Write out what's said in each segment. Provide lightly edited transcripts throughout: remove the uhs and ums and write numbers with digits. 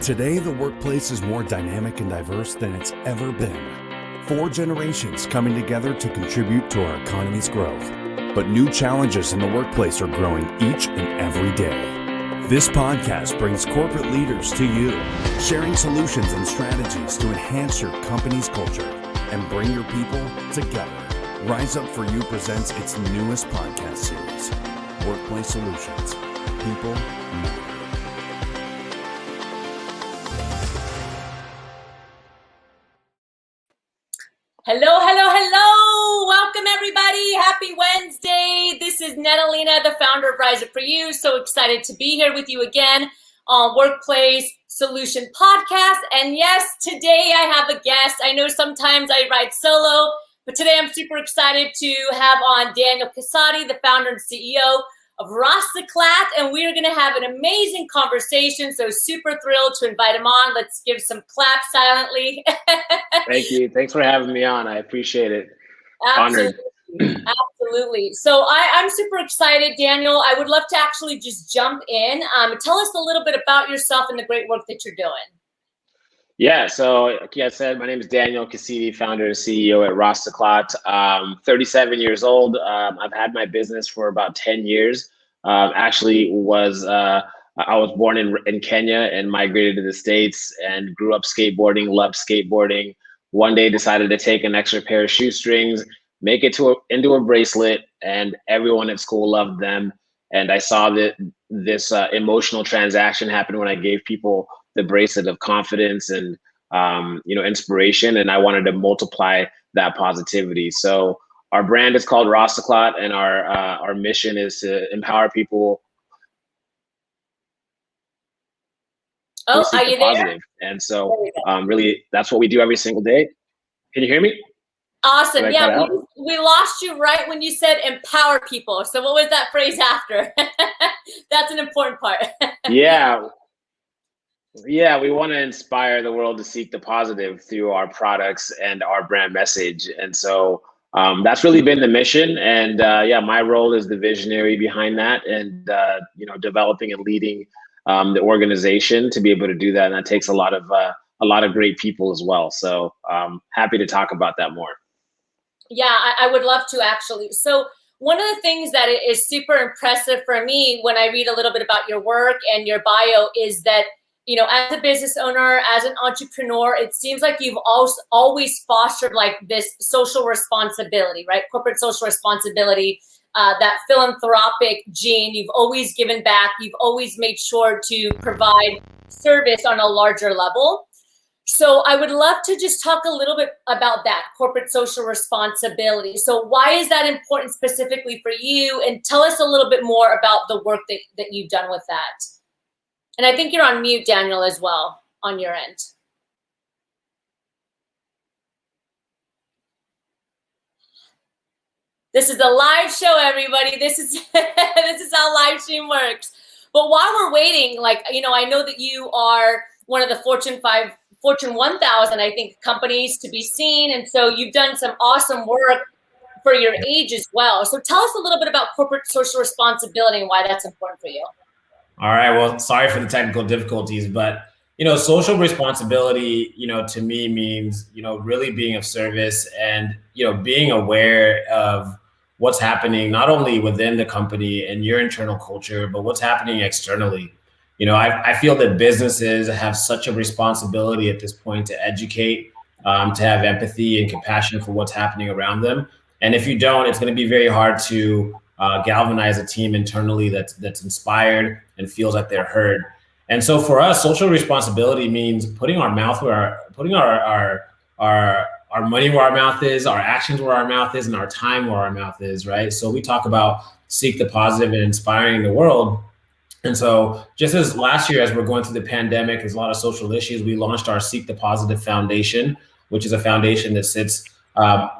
Today, the workplace is more dynamic and diverse than it's ever been. 4 generations coming together to contribute to our economy's growth. But new challenges in the workplace are growing each and every day. This podcast brings corporate leaders to you, sharing solutions and strategies to enhance your company's culture and bring your people together. Rise Up For You presents its newest podcast series, Workplace Solutions. People matter. Hello, hello, hello. Welcome, everybody. Happy Wednesday. This is Natalina, the founder of Rise Up For You. So excited to be here with you again on Workplace Solution Podcast. And yes, today I have a guest. I know sometimes I ride solo, but today I'm super excited to have on Daniel Kasidi, the founder and CEO of Rastaclat, and we are going to have an amazing conversation. So super thrilled to invite him on. Let's give some claps silently. Thank you. Thanks for having me on. I appreciate it. Absolutely. Honored. Absolutely. So I'm super excited, Daniel. I would love to actually just jump in. Tell us a little bit about yourself and the great work that you're doing. Yeah, so like I said, my name is Daniel Kasidi, founder and CEO at Rastaclat. 37 years old. I've had my business for about 10 years. I was born in Kenya and migrated to the States and grew up skateboarding, loved skateboarding. One day decided to take an extra pair of shoestrings, make it into a bracelet, and everyone at school loved them. And I saw that this emotional transaction happen when I gave people the bracelet of confidence and inspiration, and I wanted to multiply that positivity. So our brand is called Rastaclat, and our mission is to empower people. Oh, are you positive. There? And so really, that's what we do every single day. Can you hear me? Awesome. Yeah, we lost you right when you said empower people. So what was that phrase after? That's an important part. Yeah, we want to inspire the world to seek the positive through our products and our brand message. And so that's really been the mission. And my role is the visionary behind that, and developing and leading the organization to be able to do that. And that takes a lot of great people as well. So happy to talk about that more. Yeah, I would love to actually. So one of the things that is super impressive for me when I read a little bit about your work and your bio is that, you know, as a business owner, as an entrepreneur, it seems like you've always fostered like this social responsibility, right? Corporate social responsibility, that philanthropic gene. You've always given back. You've always made sure to provide service on a larger level. So I would love to just talk a little bit about that corporate social responsibility. So why is that important specifically for you? And tell us a little bit more about the work that you've done with that. And I think you're on mute, Daniel, as well on your end. This is a live show, everybody. This is how live stream works. But while we're waiting, I know that you are one of the Fortune 1000, I think, companies to be seen. And so you've done some awesome work for your age as well. So tell us a little bit about corporate social responsibility and why that's important for you. All right. Well, sorry for the technical difficulties, but, social responsibility, to me means, really being of service and, being aware of what's happening, not only within the company and your internal culture, but what's happening externally. I feel that businesses have such a responsibility at this point to educate, to have empathy and compassion for what's happening around them. And if you don't, it's going to be very hard to galvanize a team internally that's inspired and feels like they're heard. And so for us, social responsibility means putting our money where our mouth is, our actions where our mouth is, and our time where our mouth is, right? So we talk about seek the positive and inspiring the world. And so just as last year, as we're going through the pandemic, there's a lot of social issues, we launched our Seek the Positive Foundation, which is a foundation that sits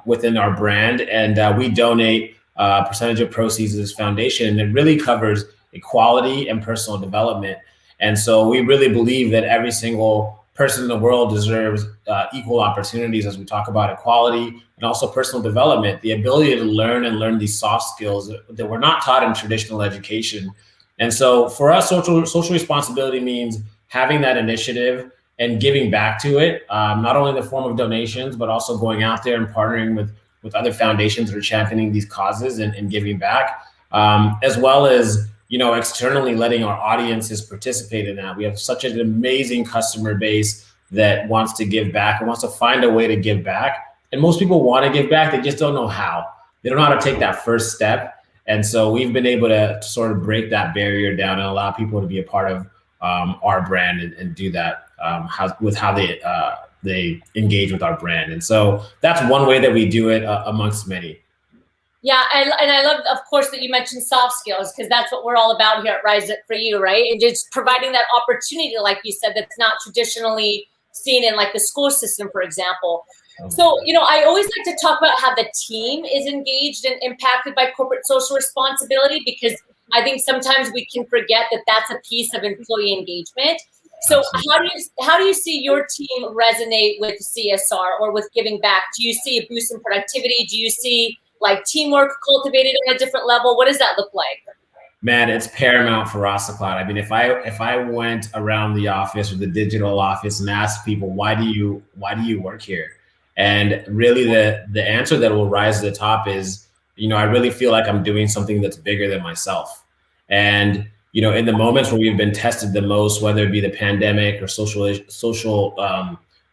within our brand. And we donate a percentage of proceeds to this foundation. And it really covers equality and personal development. And so we really believe that every single person in the world deserves equal opportunities as we talk about equality and also personal development, the ability to learn these soft skills that were not taught in traditional education. And so for us, social responsibility means having that initiative and giving back to it, not only in the form of donations, but also going out there and partnering with other foundations that are championing these causes and giving back, as well as, you know, externally letting our audiences participate in that. We have such an amazing customer base that wants to give back and wants to find a way to give back. And most people want to give back, they just don't know how. They don't know how to take that first step. And so we've been able to sort of break that barrier down and allow people to be a part of our brand and do that with how they engage with our brand. And so that's one way that we do it amongst many. Yeah, and I love, of course, that you mentioned soft skills, because that's what we're all about here at Rise It for you, right? And just providing that opportunity, like you said, that's not traditionally seen in like the school system, for example. So, you know, I always like to talk about how the team is engaged and impacted by corporate social responsibility, because I think sometimes we can forget that that's a piece of employee engagement. So how do you see your team resonate with CSR or with giving back? Do you see a boost in productivity? Do you see like teamwork cultivated on a different level? What does that look like? Man, it's paramount for Rastacloud. I mean, if I went around the office or the digital office and asked people, why do you work here? And really the answer that will rise to the top is, you know, I really feel like I'm doing something that's bigger than myself. And, you know, in the moments where we've been tested the most, whether it be the pandemic or social,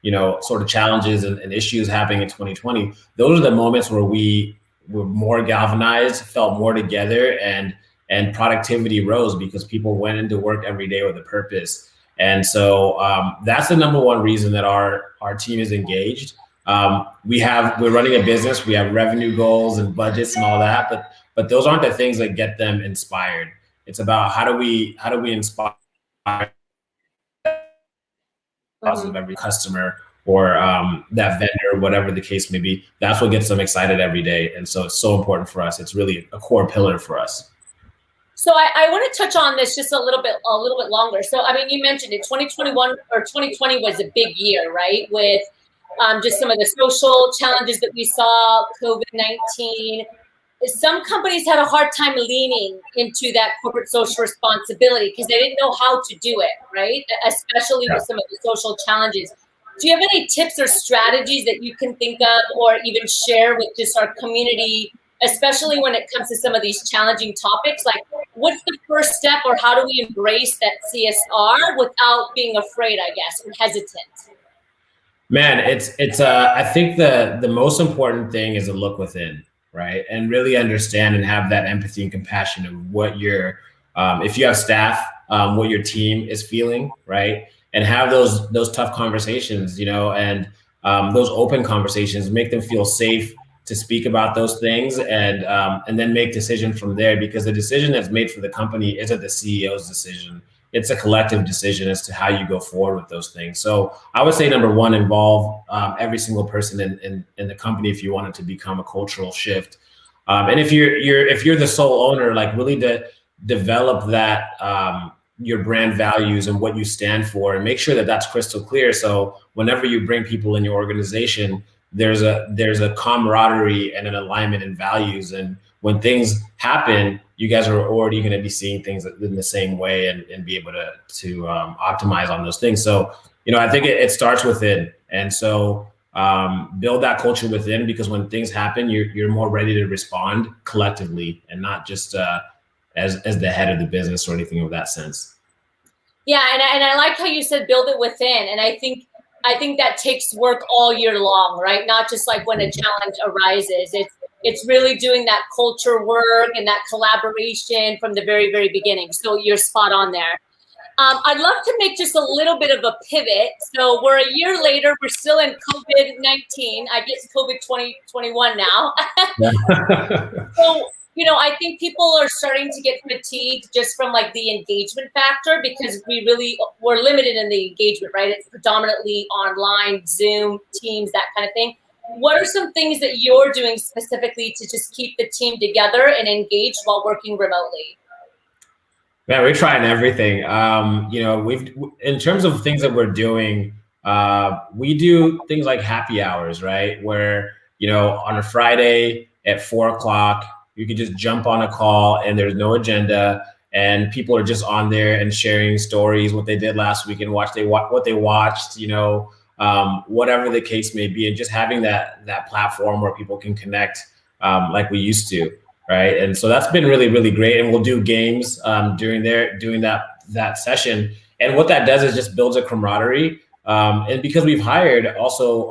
you know, sort of challenges and issues happening in 2020, those are the moments where we were more galvanized, felt more together, and productivity rose because people went into work every day with a purpose. And so that's the number one reason that our team is engaged. We're running a business, we have revenue goals and budgets and all that, but those aren't the things that get them inspired. It's about how do we inspire positive every customer or that vendor, whatever the case may be. That's what gets them excited every day. And so it's so important for us. It's really a core pillar for us. So I want to touch on this just a little bit longer. So, I mean, you mentioned it, 2021 or 2020 was a big year, right? With just some of the social challenges that we saw, COVID-19. Some companies had a hard time leaning into that corporate social responsibility because they didn't know how to do it, right? Especially with some of the social challenges. Do you have any tips or strategies that you can think of or even share with just our community, especially when it comes to some of these challenging topics? Like, what's the first step, or how do we embrace that CSR without being afraid, I guess, or hesitant? Man, I think the most important thing is to look within, right? And really understand and have that empathy and compassion of what if you have staff, what your team is feeling, right? And have those tough conversations, you know, and those open conversations, make them feel safe to speak about those things, and then make decisions from there, because the decision that's made for the company isn't the CEO's decision. It's a collective decision as to how you go forward with those things. So I would say, number one, involve every single person in the company if you want it to become a cultural shift. And if you're the sole owner, like really develop that your brand values and what you stand for, and make sure that that's crystal clear. So whenever you bring people in your organization, there's a camaraderie and an alignment in values. And when things happen, you guys are already going to be seeing things in the same way and be able to optimize on those things. So, you know, I think it starts within. And so build that culture within, because when things happen, you're more ready to respond collectively and not just as the head of the business or anything of that sense. Yeah, and I like how you said build it within. And I think that takes work all year long, right? Not just like when a challenge arises. It's really doing that culture work and that collaboration from the very, very beginning. So you're spot on there. I'd love to make just a little bit of a pivot. So we're a year later, we're still in COVID-19. I guess COVID 2021 now. So, you know, I think people are starting to get fatigued just from like the engagement factor, because we're limited in the engagement, right? It's predominantly online, Zoom, Teams, that kind of thing. What are some things that you're doing specifically to just keep the team together and engaged while working remotely? Man, we're trying everything. You know, in terms of things that we're doing, we do things like happy hours, right? Where, you know, on a Friday at 4 o'clock, you can just jump on a call and there's no agenda. and people are just on there and sharing stories, what they did last week and what they watched, whatever the case may be, and just having that platform where people can connect like we used to, right? And so that's been really, really great. And we'll do games during that session, and what that does is just builds a camaraderie. And because we've hired also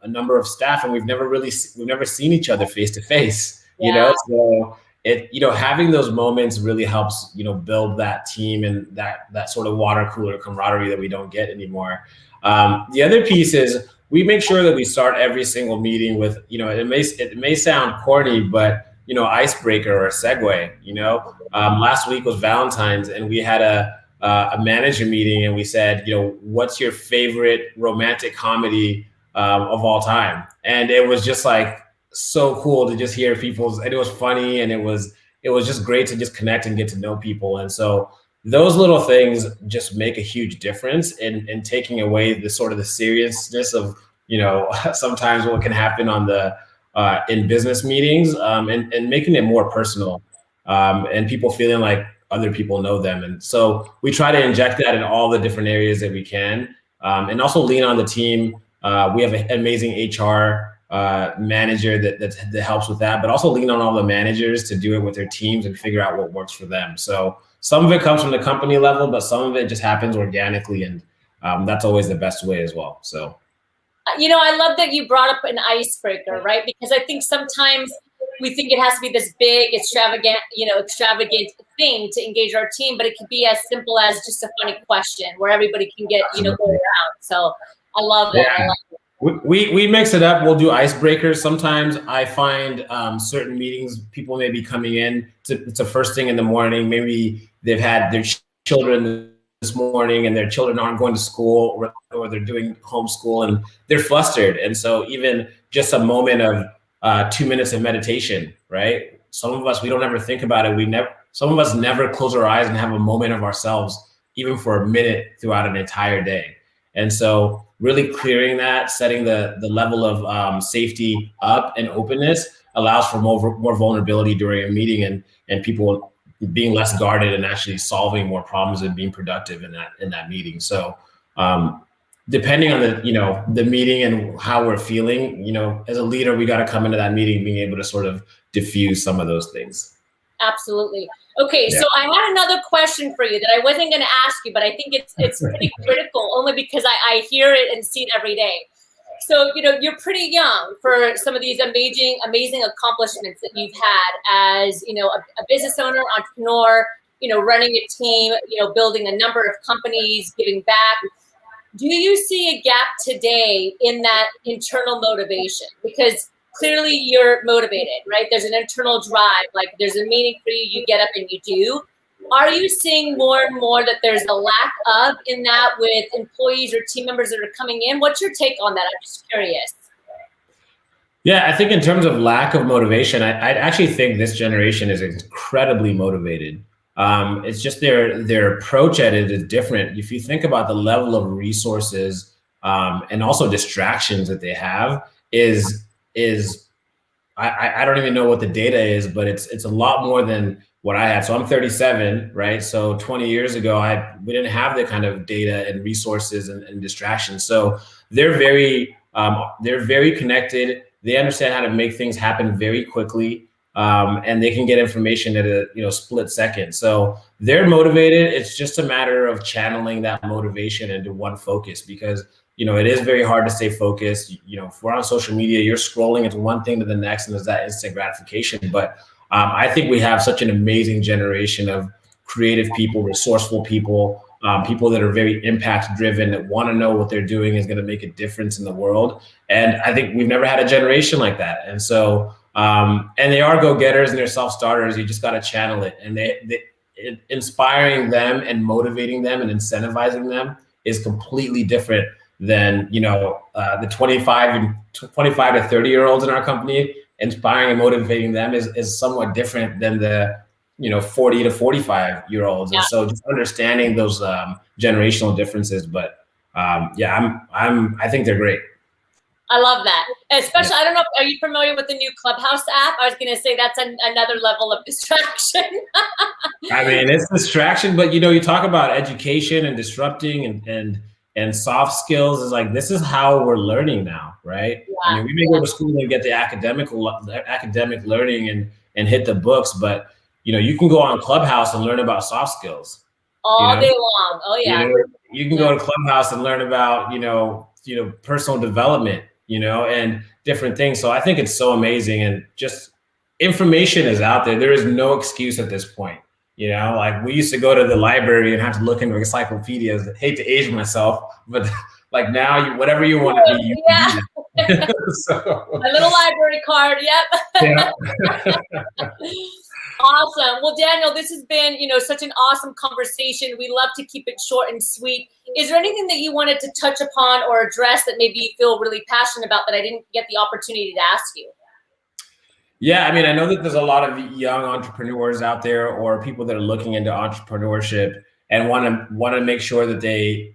a number of staff, and we've never seen each other face to face, so having those moments really helps, build that team and that sort of water cooler camaraderie that we don't get anymore. The other piece is we make sure that we start every single meeting with, it may sound corny, but icebreaker or a segue. Last week was Valentine's, and we had a manager meeting, and we said, what's your favorite romantic comedy of all time? And it was just like so cool to just hear and it was funny, and it was just great to just connect and get to know people. And so those little things just make a huge difference in taking away the sort of the seriousness of, sometimes what can happen on in business meetings, and making it more personal, and people feeling like other people know them. And so we try to inject that in all the different areas that we can, and also lean on the team. We have an amazing HR manager that helps with that, but also lean on all the managers to do it with their teams and figure out what works for them. So some of it comes from the company level, but some of it just happens organically, and that's always the best way as well. So, I love that you brought up an icebreaker, right? Because I think sometimes we think it has to be this big, extravagant thing to engage our team, but it could be as simple as just a funny question where everybody can get, go around. So I love that. Yeah. I love it. We mix it up. We'll do icebreakers. Sometimes I find certain meetings, people may be coming in. It's the first thing in the morning. Maybe they've had their children this morning, and their children aren't going to school, or they're doing homeschool, and they're flustered. And so even just a moment of 2 minutes of meditation, right? Some of us, we don't ever think about it. Some of us never close our eyes and have a moment of ourselves, even for a minute throughout an entire day. And so really clearing that, setting the level of safety up and openness allows for more vulnerability during a meeting, and people being less guarded and actually solving more problems and being productive in that meeting. So depending on the meeting and how we're feeling, as a leader, we got to come into that meeting being able to sort of diffuse some of those things. Absolutely. Okay, yeah. So I had another question for you that I wasn't going to ask you, but I think it's pretty critical, only because I hear it and see it every day. So, you're pretty young for some of these amazing accomplishments that you've had as, a business owner, entrepreneur, running a team, building a number of companies, giving back. Do you see a gap today in that internal motivation? Because clearly you're motivated, right? There's an internal drive, like there's a meaning for you, you get up and you do. Are you seeing more and more that there's a lack of in that with employees or team members that are coming in? What's your take on that? I'm just curious. Yeah, I think in terms of lack of motivation, I actually think this generation is incredibly motivated. It's just their approach at it is different. If you think about the level of resources and also distractions that they have, I don't even know what the data is, but it's a lot more than what I had. So I'm 37, right? So 20 years ago, we didn't have the kind of data and resources and distractions. So they're very connected. They understand how to make things happen very quickly, and they can get information at a split second. So they're motivated. It's just a matter of channeling that motivation into one focus, because it is very hard to stay focused. If we're on social media, you're scrolling into one thing to the next, and there's that instant gratification. But I think we have such an amazing generation of creative people, resourceful people, people that are very impact driven, that want to know what they're doing is going to make a difference in the world. And I think we've never had a generation like that. And so, and they are go-getters and they're self-starters. You just got to channel it. And inspiring them and motivating them and incentivizing them is completely different than, the 25 to 30-year-olds in our company. Inspiring and motivating them is somewhat different than the 40 to 45-year-olds. And so just understanding those generational differences. But I think they're great. I love that. Especially, I don't know, are you familiar with the new Clubhouse app? I was going to say that's another level of distraction. I mean, it's distraction, but you talk about education and disrupting and soft skills is like, this is how we're learning now, right? Yeah, I mean, we may go to school and get the academic learning and hit the books, but you can go on Clubhouse and learn about soft skills. All day long. Oh yeah. You can go to Clubhouse and learn about, personal development, and different things. So I think it's so amazing, and just information is out there. There is no excuse at this point. Like we used to go to the library and have to look into encyclopedias. I hate to age myself, but like now, whatever you want to be, you can be. So, my little library card. Yep. Yeah. Awesome. Well, Daniel, this has been, such an awesome conversation. We love to keep it short and sweet. Is there anything that you wanted to touch upon or address that maybe you feel really passionate about that I didn't get the opportunity to ask you? Yeah, I mean, I know that there's a lot of young entrepreneurs out there, or people that are looking into entrepreneurship and want to make sure that they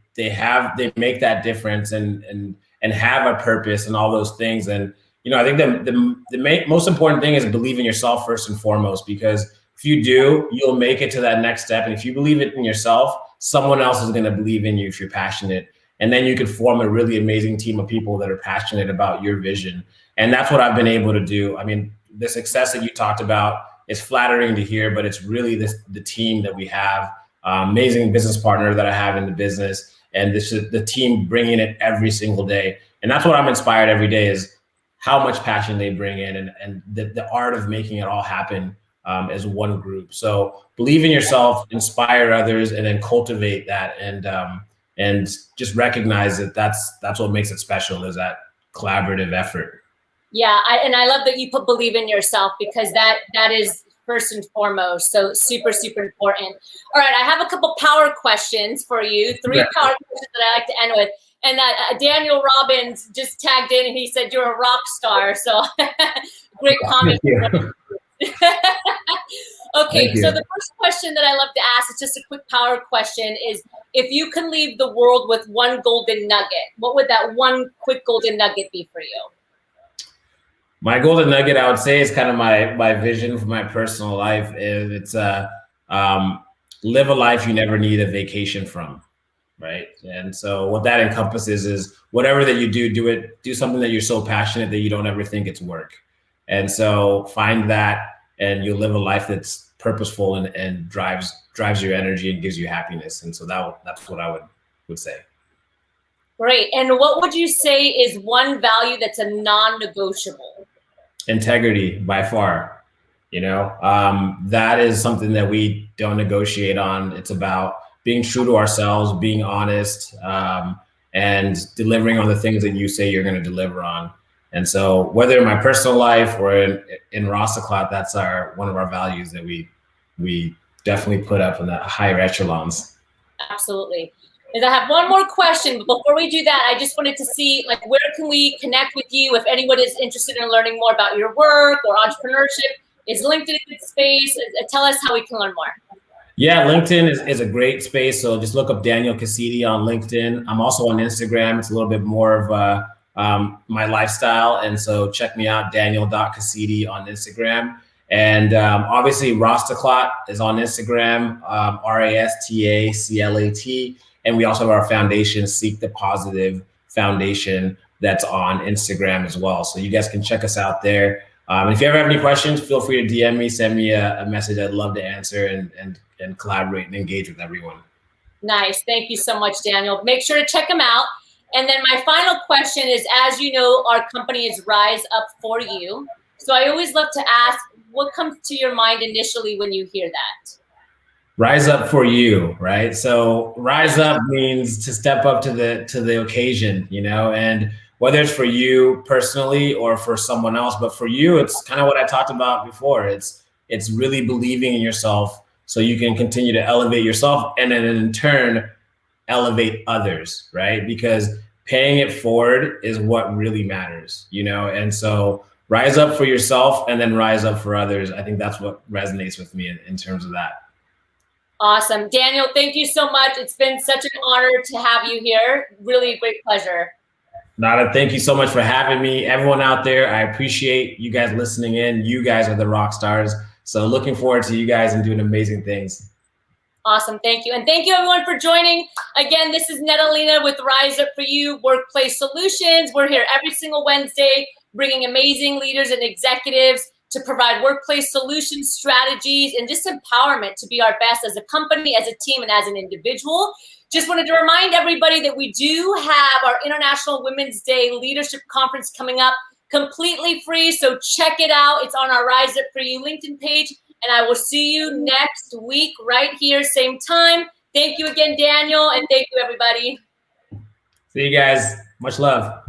make that difference and have a purpose and all those things. And I think the most important thing is believe in yourself first and foremost, because if you do, you'll make it to that next step. And if you believe it in yourself, someone else is going to believe in you if you're passionate. And then you could form a really amazing team of people that are passionate about your vision. And that's what I've been able to do. I mean, the success that you talked about is flattering to hear, but it's really the team that we have, amazing business partner that I have in the business, and this is the team bringing it every single day. And that's what I'm inspired every day, is how much passion they bring in, and the art of making it all happen as one group. So believe in yourself, inspire others, and then cultivate that, and just recognize that that's what makes it special, is that collaborative effort. Yeah, I love that you believe in yourself, because that is first and foremost. So super, super important. All right, I have a couple power questions for you. 3 power questions that I like to end with. And Daniel Robbins just tagged in and he said, you're a rock star. So great comment. Okay, so the first question that I love to ask, is just a quick power question, is if you can leave the world with one golden nugget, what would that one quick golden nugget be for you? My golden nugget, I would say, is kind of my vision for my personal life. It's live a life you never need a vacation from, right? And so what that encompasses is whatever that you do something that you're so passionate that you don't ever think it's work. And so find that, and you'll live a life that's purposeful and drives your energy and gives you happiness. And so that's what I would say. Great. And what would you say is one value that's a non-negotiable? Integrity, by far. That is something that we don't negotiate on. It's about being true to ourselves, being honest, and delivering on the things that you say you're going to deliver on. And so whether in my personal life or in Rostoclat, that's one of our values that we definitely put up in the higher echelons. Absolutely. I have one more question, but before we do that, I just wanted to see, like, where can we connect with you if anyone is interested in learning more about your work or entrepreneurship? Is LinkedIn a good space? Tell us how we can learn more. Yeah, LinkedIn is a great space. So just look up Daniel Kasidi on LinkedIn. I'm also on Instagram. It's a little bit more of my lifestyle. And so check me out, daniel.kasidi on Instagram. And obviously Rostoclat is on Instagram, RASTACLAT. And we also have our foundation, Seek the Positive Foundation, that's on Instagram as well. So you guys can check us out there. And if you ever have any questions, feel free to DM me, send me a message. I'd love to answer and collaborate and engage with everyone. Nice. Thank you so much, Daniel. Make sure to check them out. And then my final question is, as you know, our company is Rise Up For You. So I always love to ask, what comes to your mind initially when you hear that? Rise up for you, right? So rise up means to step up to the occasion, and whether it's for you personally or for someone else, but for you, it's kind of what I talked about before. It's really believing in yourself so you can continue to elevate yourself, and then in turn, elevate others, right? Because paying it forward is what really matters, and so rise up for yourself and then rise up for others. I think that's what resonates with me in terms of that. Awesome. Daniel, thank you so much. It's been such an honor to have you here. Really a great pleasure. Nada, thank you so much for having me. Everyone out there, I appreciate you guys listening in. You guys are the rock stars. So looking forward to you guys and doing amazing things. Awesome. Thank you. And thank you everyone for joining. Again, this is Netalina with Rise Up For You Workplace Solutions. We're here every single Wednesday, bringing amazing leaders and executives to provide workplace solutions, strategies, and just empowerment to be our best as a company, as a team, and as an individual. Just wanted to remind everybody that we do have our International Women's Day Leadership Conference coming up, completely free. So check it out. It's on our Rise Up For You LinkedIn page. And I will see you next week right here, same time. Thank you again, Daniel, and thank you, everybody. See you guys. Much love.